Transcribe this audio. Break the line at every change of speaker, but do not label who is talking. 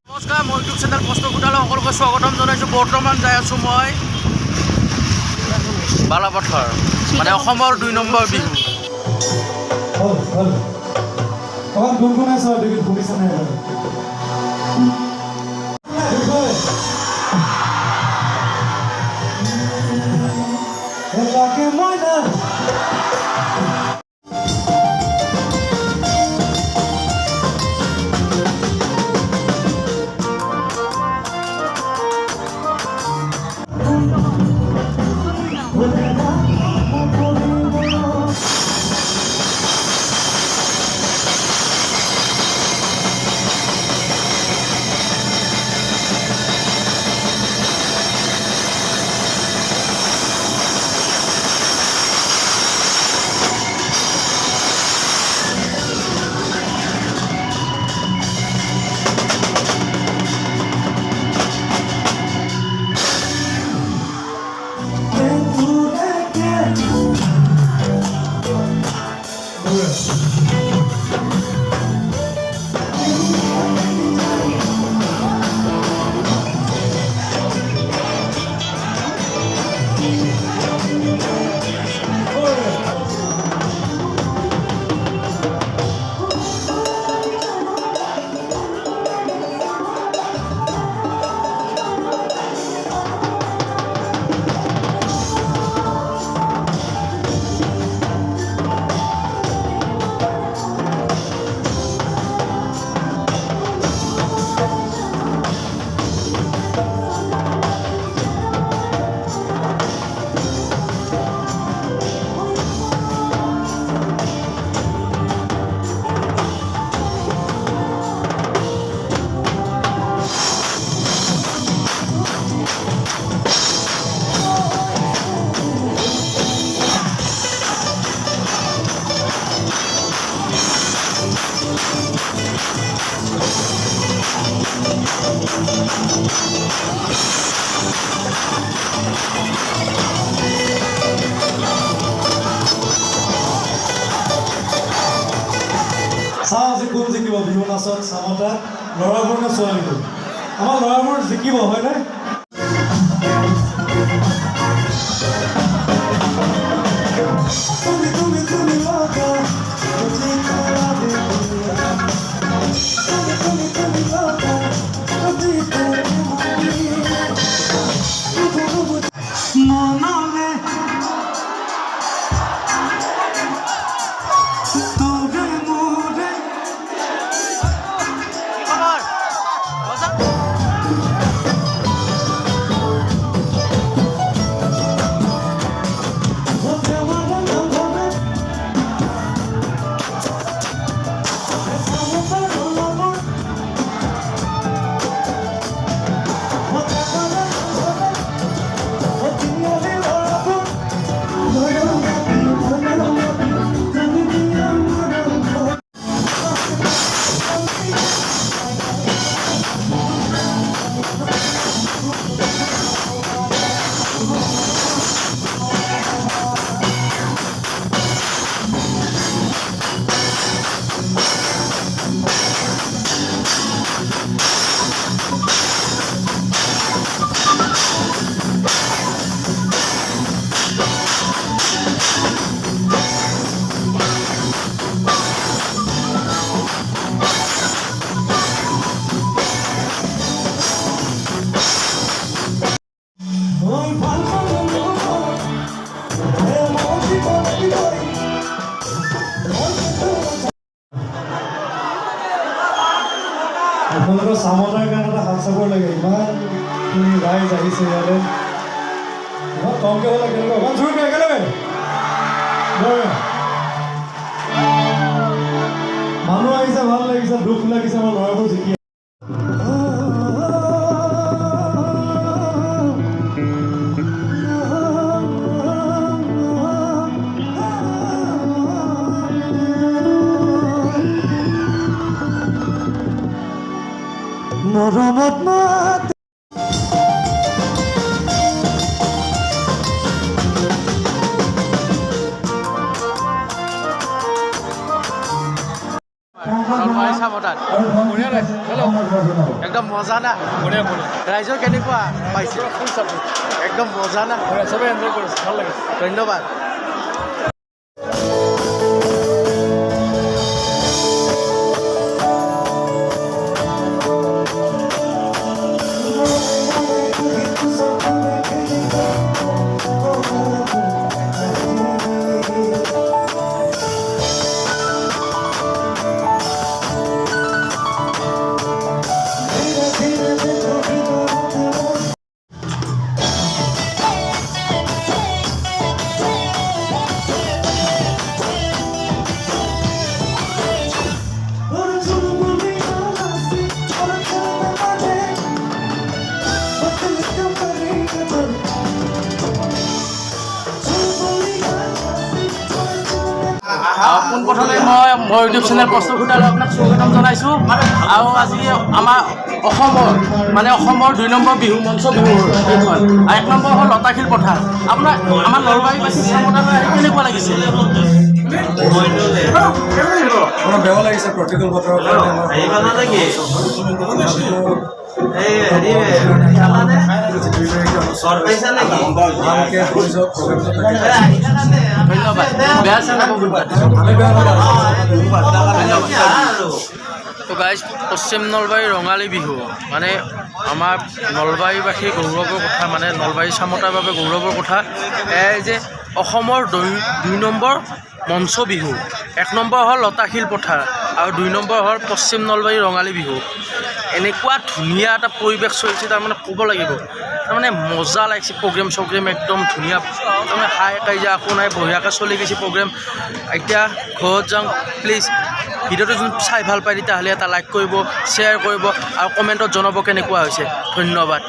নমস্কাৰ, মই YouTube channel প্ৰশ্ন কোঠালৈ সকলোকে স্বাগতম জনাইছোঁ। বৰ্তমান যাই আছোঁ মই বালাপথাৰ, মানে অসমৰ ২ নম্বৰ বিহু।
চাওঁ আজি কোন জিকিব বিহু নাচত চামতা, ল'ৰাবোৰ নে ছোৱালীবোৰ? আমাৰ ল'ৰাবোৰ জিকিব হয়নে? আপোনালোকৰ চামতাৰ কাৰণে এটা হাত চাব লাগে। ইমানখিনি ৰাইজ আহিছে ইয়ালৈ, ইমান কমকৈ হ'লে কেনেকুৱা? ইমান জোৰকৈ একেলগে মানুহ আহিছে, ভাল লাগিছে, দুখ লাগিছে আমাৰ ল'ৰাবোৰ জিকি।
মজা না
বঢ়িয়া বঢ়িয়া
ৰাইজৰ কেনেকুৱা পাইছে
ফুল চাপোৰ্ট
একদম মজা না
চবে এনজয় কৰিছে ভাল লাগিছে
ধন্যবাদ পোনপ্ৰথমে মই ইউটিউব চেনেল প্ৰস্তুত ঘোটালৈ আপোনাক স্বাগতম জনাইছোঁ আৰু আজি আমাৰ অসমৰ 2 নম্বৰ বিহু মঞ্চ বিহু এইখন আৰু 1 নম্বৰ হ'ল লতাশিল পথাৰ আপোনাৰ আমাৰ নলবাৰীবাসী চামতালৈ আহি কেনেকুৱা লাগিছে
আপোনাৰ বেয়া লাগিছে প্ৰতিকূল বতৰৰ কাৰণে
ধন্যবাদ বেয়া চেনেল তো গাইজ পশ্চিম নলবাৰী ৰঙালী বিহু মানে আমাৰ নলবাৰীবাসীৰ গৌৰৱৰ কথা মানে নলবাৰী চামতাৰ বাবে গৌৰৱৰ কথা এই যে অসমৰ 2 নম্বৰ মঞ্চ বিহু 1 নম্বৰ হ'ল লতাশিল পথাৰ আৰু 2 নম্বৰ হ'ল পশ্চিম নলবাৰী ৰঙালী বিহু এনেকুৱা ধুনীয়া এটা পৰিৱেশ চলিছে তাৰমানে ক'ব লাগিব তাৰমানে মজা লাগিছে প্ৰগ্ৰেম একদম ধুনীয়া তাৰমানে হাই কাজিয়া একো নাই বঢ়িয়াকৈ চলি গৈছে প্ৰগ্ৰেম এতিয়া ঘৰত যাওঁ প্লিজ ভিডিঅ'টো যোন চাই ভাল পায় তেতিয়াহ'লে এটা লাইক কৰিব শ্বেয়াৰ কৰিব আৰু কমেণ্টত জনাব কেনেকুৱা হৈছে ধন্যবাদ